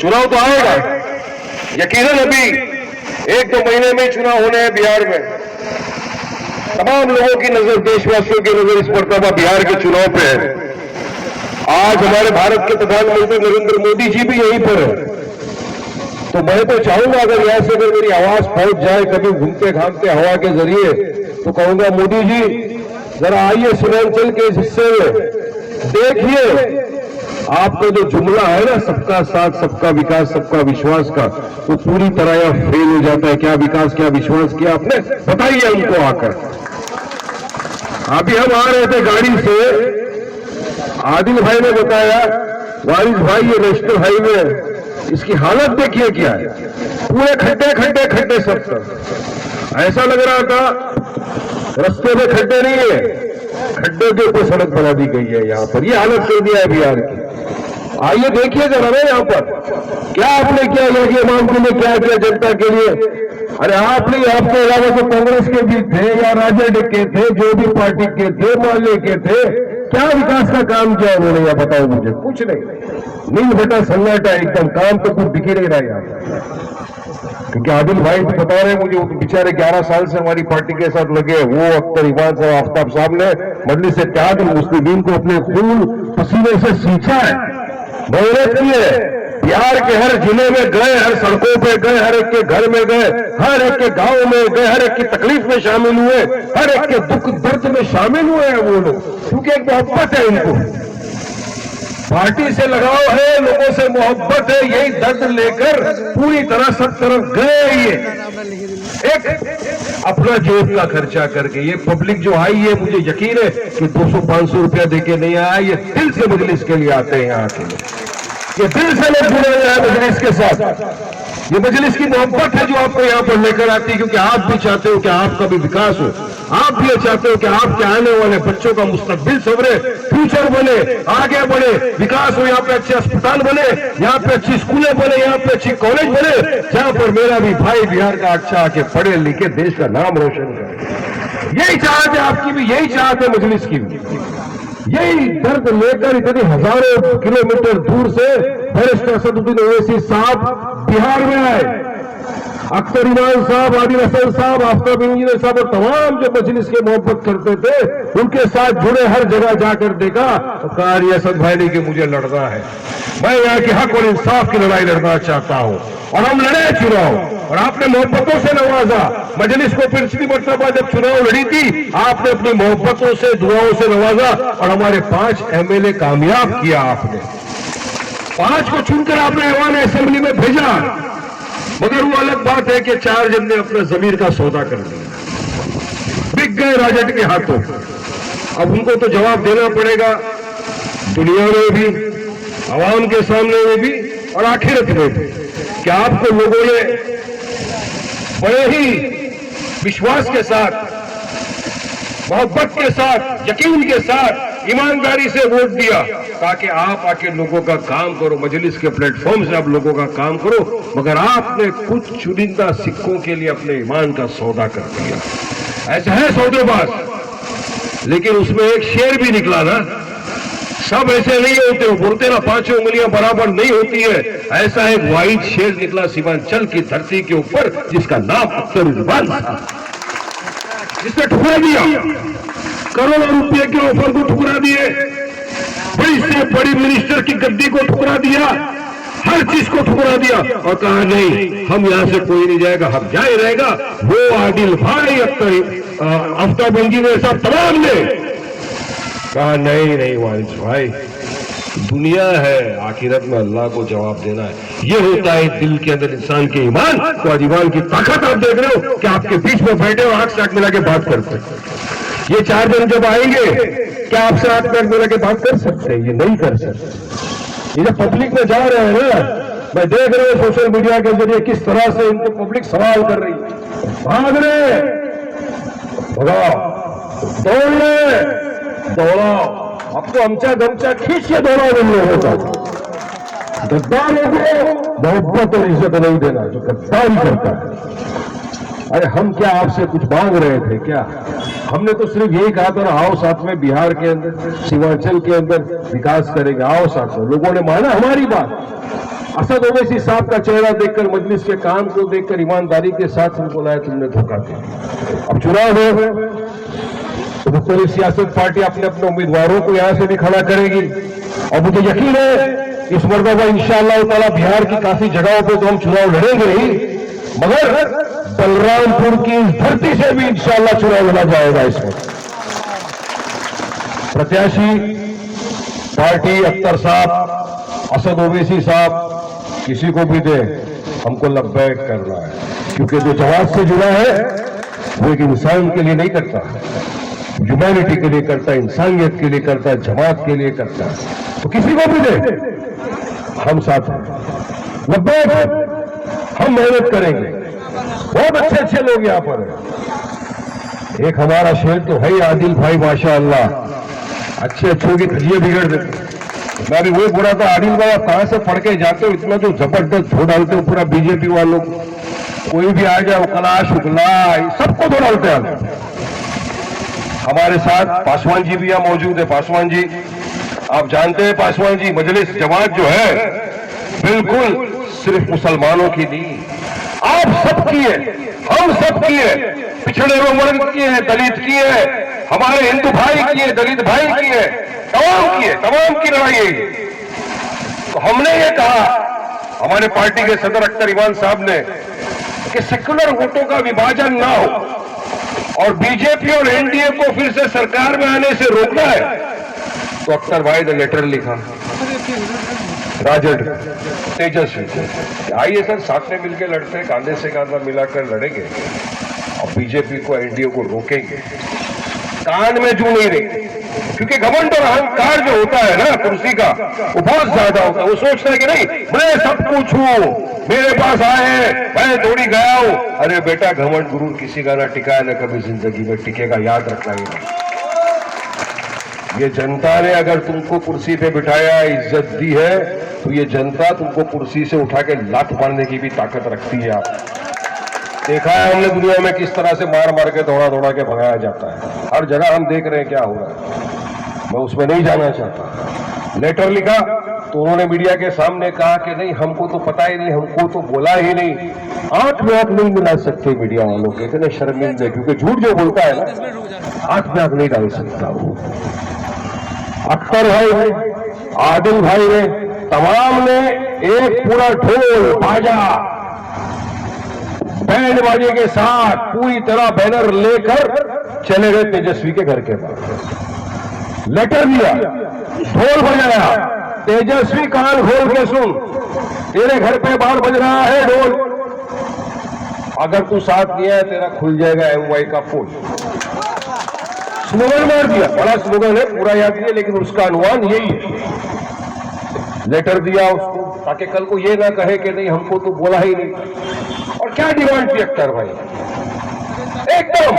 चुनाव तो आएगा यकीनन, अभी 1-2 महीने में चुनाव होने हैं बिहार में। तमाम लोगों की नजर, देशवासियों की नजर इस मरतबा बिहार के चुनाव पे है। आज हमारे भारत के प्रधानमंत्री नरेंद्र मोदी जी भी यहीं पर है। तो मैं तो चाहूंगा अगर यहां से अगर मेरी आवाज पहुंच जाए कभी घूमते घामते हवा के जरिए, तो कहूंगा मोदी जी जरा आइए सीमांचल के इस हिस्से में, देखिए आपका जो जुमला है ना, सबका साथ सबका विकास सबका विश्वास का, वो पूरी तरह यहां फेल हो जाता है। क्या विकास क्या विश्वास किया आपने, बताइए हमको आकर। अभी हम आ रहे थे गाड़ी से, आदिल भाई ने बताया वारिस भाई ये नेशनल हाईवे इसकी हालत देखिए क्या है, पूरे खड्डे खड्डे खड्डे सब तरफ। ऐसा लग रहा था रास्ते में खड्डे नहीं है, खड्डे के ऊपर सड़क बना दी गई है। यहाँ पर ये हालत कर दिया है बिहार की। आइए देखिए जरा ना यहाँ पर क्या आपने किया, यहाँ के इमाम के लिए क्या किया जनता के लिए। अरे आपने, आपके अलावा जो कांग्रेस के भी थे या राजद के थे, जो भी पार्टी के थे, मोहल्ले के थे, क्या विकास का काम किया उन्होंने, या बताओ मुझे। कुछ नहीं, नील बेटा सन्नाटा एकदम, काम तो कुछ दिख ही नहीं रहा यहाँ। क्योंकि आदिल भाई भी बता रहे मुझे, वो बेचारे 11 साल से हमारी पार्टी के साथ लगे, वो अख्तर इमान साहब आफ्ताब साहब ने मजलिस इत्तेहाद मुस्लिमीन को अपने खून पसीने से सींचा है, मेहनत की है। बिहार के हर जिले में गए, हर सड़कों पे गए, हर एक के घर में गए, हर एक के गांव में गए, हर एक की तकलीफ में शामिल हुए, हर एक के दुख दर्द में शामिल हुए हैं वो लोग, क्योंकि एक मोहब्बत है इनको, पार्टी से लगाव है, लोगों से मोहब्बत है, यही दर्द लेकर पूरी तरह सब तरफ गए। ये एक अपना जेब का खर्चा करके ये पब्लिक जो आई है, मुझे यकीन है कि 200-500 रुपया देके नहीं आया, ये दिल से मजलिस के लिए आते हैं यहाँ के लिए, ये दिल से लोग जुड़े हुए हैं मजलिस के साथ। ये मजलिस की मोहब्बत है जो आपको यहाँ पर लेकर आती है, क्योंकि आप भी चाहते हो कि आपका भी विकास हो, आप भी चाहते हो कि आपके आने वाले बच्चों का मुस्तकबिल संवरे, फ्यूचर बने, आगे बढ़े, विकास हो, यहाँ पे अच्छे अस्पताल बने, यहाँ पे अच्छी स्कूलें बने, यहाँ पे अच्छी कॉलेज बने, जहां पर मेरा भी भाई बिहार का अच्छा आके पढ़े लिखे देश का नाम रोशन करे। यही चाहत है आपकी भी, यही चाहत है मजलिस की भी। यही दर्द लेकर इतनी हजारों किलोमीटर दूर से बैरिस्टर असदुद्दीन ओवैसी साहब बिहार में आए, अख्तर इमान साहब, आदिल हसन साहब, आफ्ताब इंजीनियर साहब और तमाम जो मजलिस के मोहब्बत करते थे उनके साथ जुड़े, हर जगह जाकर देखा तो कहा असद भाई ने कि मुझे लड़ना है, मैं यहाँ के हक और इंसाफ की लड़ाई लड़ना चाहता हूँ, और हम लड़े चुनाव, और आपने मोहब्बतों से नवाजा मजलिस को। पिछली मरतबा जब चुनाव लड़ी थी, आपने अपनी मोहब्बतों से, दुआओं से नवाजा, और हमारे 5 MLA कामयाब किया आपने, 5 को चुनकर आपने ऐवान असेंबली में भेजा। मगर वो अलग बात है कि 4 जन ने अपना जमीर का सौदा कर दिया, बिक गए राजद के हाथों। अब उनको तो जवाब देना पड़ेगा, दुनिया में भी, आवाम के सामने में भी और आखिरत में भी, कि आपको लोगों ने बड़े ही विश्वास के साथ, मोहब्बत के साथ, यकीन के साथ, ईमानदारी से वोट दिया, ताकि आप आके लोगों का काम करो, मजलिस के प्लेटफॉर्म से आप लोगों का काम करो। मगर आपने कुछ चुनिंदा सिक्कों के लिए अपने ईमान का सौदा कर दिया। ऐसा है सौदेबाज, लेकिन उसमें एक शेर भी निकला ना, सब ऐसे नहीं होते, बोलते ना 5 उंगलियां बराबर नहीं होती है, ऐसा एक वाइट शेर निकला सीमांचल की धरती के ऊपर, जिसका नाम अख्तर इमान था, जिसने ठुकरा दिया, करोड़ों रुपए के ऑफर को ठुकरा दिए, बड़ी से बड़ी मिनिस्टर की गद्दी को ठुकरा दिया, हर चीज को ठुकरा दिया, और कहा नहीं हम यहां से कोई नहीं जाएगा, हम जाए रहेगा। वो आदिल भाई, अख्तर, आफ्ताब इंजीनियर साहब, तमाम ने कहा नहीं नहीं वारिस भाई, दुनिया है, आखिरत में अल्लाह को जवाब देना है। ये होता है दिल के अंदर इंसान के ईमान। तो आज ईमान की ताकत आप देख रहे हो कि आपके बीच में बैठे और आंख से आंख मिला के बात करते हैं। ये 4 जन जब आएंगे, क्या आपसे आंख में आंख मिला के बात कर सकते हैं? ये नहीं कर सकते। ये जब पब्लिक में जा रहे हैं ना, मैं देख रहा हूं सोशल मीडिया के जरिए किस तरह से इनको पब्लिक सवाल कर रही है, भाग रहे, दौड़ रहे, दौड़ाओ, अब तो अमचा गमचा खींच के दौड़ाओ इन लोगों का। गद्दारों को मोहब्बत और इज्जत नहीं देना जो गद्दारी करता है। अरे हम क्या आपसे कुछ मांग रहे थे क्या? हमने तो सिर्फ यही कहा था ना, आओ साथ में बिहार के अंदर, सीमांचल के अंदर विकास करेंगे, आओ साथ में। लोगों ने माना हमारी बात, असद ओवैसी साहब का चेहरा देखकर, मजलिस के काम को देखकर ईमानदारी के साथ उनको बोला है तुमने धोखा दिया। अब चुनाव हो तो मुख्तलिफ सियासत पार्टी अपने अपने उम्मीदवारों को यहां से भी खड़ा करेगी और मुझे यकीन है इस मरतबा इंशाअल्लाह ताला बिहार की काफी जगहों पे तो हम चुनाव लड़ेंगे ही, मगर बलरामपुर की इस धरती से भी इंशाअल्लाह चुनाव लड़ा जाएगा। इसमें प्रत्याशी पार्टी अख्तर साहब, असद ओवैसी साहब, किसी को भी दे, हमको लब्बैक करना है, क्योंकि जो जमात से जुड़ा है वो एक इंसान के लिए नहीं करता, ह्यूमैनिटी के लिए करता है, इंसानियत के लिए करता है, जमात के लिए करता है। तो किसी को भी दे, हम साथ हैं, लब्बैक, हम मेहनत करेंगे। बहुत अच्छे अच्छे लोग यहाँ पर हैं। एक हमारा शेर तो है आदिल भाई, माशाअल्लाह, अच्छे अच्छों की धजिए बिगड़ देते। मैं भी वही बोला था, आदिल भाई आप कहां से पढ़ के जाते हो, इतना जो जबरदस्त धो डालते हो पूरा बीजेपी वालों को, कोई भी आ जाए उकला शुक्ला सबको धो डालते हैं। हमारे साथ पासवान जी भी यहाँ मौजूद है। पासवान जी, आप जानते हैं पासवान जी, मजलिस जमात जो है बिल्कुल सिर्फ मुसलमानों की नहीं, आप सबकी है, हम सबकी है, पिछड़े हुए वर्ग की है, दलित की है, हमारे हिंदू भाई की है, दलित भाई की है, तमाम की है, तमाम की लड़ाई है। तो हमने ये कहा, हमारे पार्टी के सदर अख्तर इमान साहब ने, कि सेक्युलर वोटों का विभाजन ना हो और बीजेपी और एनडीए को फिर से सरकार में आने से रोकना है। तो अख्तर भाई ने लेटर लिखा, राजद तेजस्वी, आइए सर साथ में मिलकर लड़ते हैं, कांधे से कांधा मिलाकर लड़ेंगे और बीजेपी को एनडीए को रोकेंगे। कान में जू नहीं रही, क्योंकि घमंड और अहंकार जो होता है ना कुर्सी का, वो बहुत ज्यादा होता है। वो सोचता है कि नहीं मैं सब कुछ हूं, मेरे पास आए, मैं थोड़ी गया हूं। अरे बेटा, घमंड गुरूर किसी का ना टिका है ना कभी जिंदगी में टिकेगा, याद रखना ही। ये जनता ने अगर तुमको कुर्सी पे बिठाया, इज्जत दी है, तो ये जनता तुमको कुर्सी से उठा के लात मारने की भी ताकत रखती है। आप देखा है हमने दुनिया में किस तरह से मार मार के दौड़ा दौड़ा के भगाया जाता है, हर जगह हम देख रहे हैं क्या हो रहा है। मैं उसमें नहीं जाना चाहता। लेटर लिखा तो उन्होंने मीडिया के सामने कहा कि नहीं हमको तो पता ही नहीं, हमको तो बोला ही नहीं। आंख में आंख नहीं मिला सकते मीडिया वालों के, इतने शर्मिंदे, क्योंकि झूठ जो बोलता है ना आंख में आंख नहीं डाल सकता। वो अख्तर भाई, आदिल भाई ने, तमाम ने एक पूरा ढोल बाजा बैंड बाजे के साथ पूरी तरह बैनर लेकर चले गए तेजस्वी के घर के पास। लेटर दिया, ढोल बजाया, तेजस्वी कान खोल के सुन, तेरे घर पे बाहर बज रहा है ढोल, अगर तू साथ दिया है तेरा खुल जाएगा एमवाई का पोल। स्लोगन मार दिया, बड़ा स्लोगन है, पूरा याद नहीं है, लेकिन उसका अनुमान यही है। लेटर दिया उसको ताकि कल को ये ना कहे कि नहीं हमको तो बोला ही नहीं। और क्या डिमांड थी अख्तर भाई, एकदम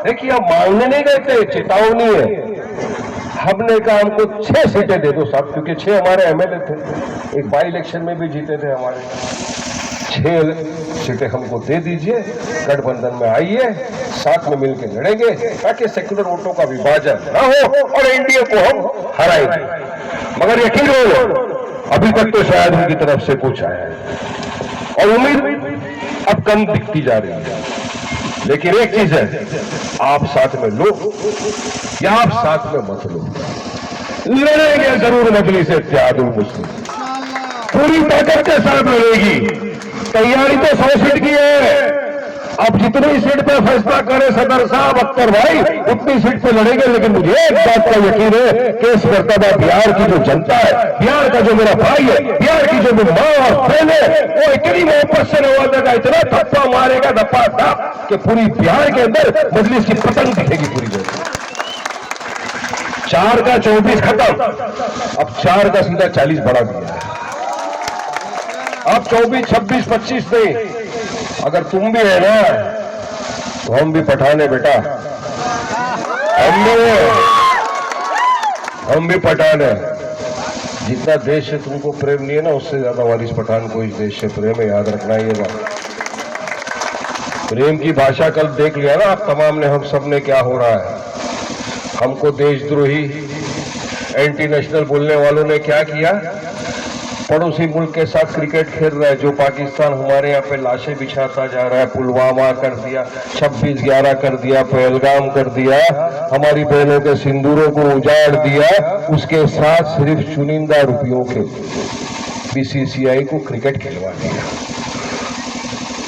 देखिए हम मांगने नहीं देते, चेतावनी है। हमने कहा हमको 6 सीटें दे दो साहब, क्योंकि 6 हमारे एमएलए थे, एक बाई इलेक्शन में भी जीते थे हमारे। 6 सीटें हमको दे दीजिए, गठबंधन में आइए, साथ में मिलकर लड़ेंगे ताकि सेक्युलर वोटों का विभाजन ना हो और एनडीए को हम हराएंगे। मगर यकीन हो अभी तक तो शायद उनकी तरफ से कुछ आया है और उम्मीद अब कम दिखती जा रही है। लेकिन एक चीज है, आप साथ में लो या आप साथ में मत लो, लड़ेंगे जरूर मजलिस इत्तेहादुल मुस्लिम, पूरी ताकत के साथ लड़ेगी। तैयारी तो 100 सीट की है, अब जितनी सीट पे फैसला करे सदर साहब अख्तर भाई उतनी सीट पे लड़ेंगे। लेकिन मुझे एक बात का यकीन है कि इस मर्तबा बिहार की जो जनता है, बिहार का जो मेरा भाई है, बिहार की जो मेरी माँ और बहन है, वो इतनी मोहब्बत से नवाजेगा, इतना धप्पा मारेगा धप्पा धप कि पूरी बिहार के अंदर मजलिस की पतंग दिखेगी पूरी जगह। 4 का 24 खत्म, अब 4 का सीधा 40 बढ़ा दिया है। अब 24, 26, 25 नहीं, अगर तुम भी है ना तो हम भी पठान है बेटा, हम भी पठान है। जितना देश से तुमको प्रेम नहीं है ना, उससे ज्यादा वारिस पठान को इस देश से प्रेम है, याद रखना ये बात। प्रेम की भाषा कल देख लिया ना आप तमाम ने, हम सब ने, क्या हो रहा है। हमको देशद्रोही एंटी नेशनल बोलने वालों ने क्या किया, पड़ोसी मुल्क के साथ क्रिकेट खेल रहा है, जो पाकिस्तान हमारे यहाँ पे लाशें बिछाता जा रहा है, पुलवामा कर दिया, 26/11 कर दिया, पहलगाम कर दिया, हमारी बहनों के सिंदूरों को उजाड़ दिया, उसके साथ सिर्फ चुनिंदा रुपयों के बीसीसीआई को क्रिकेट खिलवा दिया।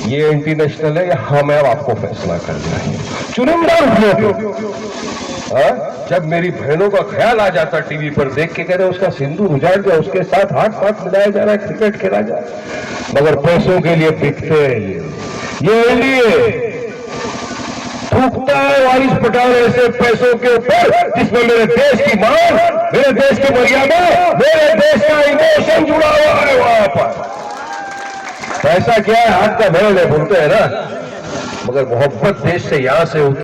ये इंटरनेशनल है या हम आपको फैसला करना है? चुनिंदा रुपयों जब मेरी बहनों का ख्याल आ जाता टीवी पर देख के, कह रहे उसका सिंदूर उजाड़ दिया, उसके साथ हाथ मिलाया जा रहा है, क्रिकेट खेला जा रहा है, मगर पैसों के लिए बिकते हैं। ये इंडिया थूकता है वारिस पठान ऐसे पैसों के ऊपर जिसमें मेरे देश की मान, मेरे देश की मर्यादा, मेरे देश का इमोशन जुड़ा हुआ है। वहां पर पैसा क्या है, हाथ का भेड़ है बोलते हैं ना, मगर मोहब्बत देश से यहां से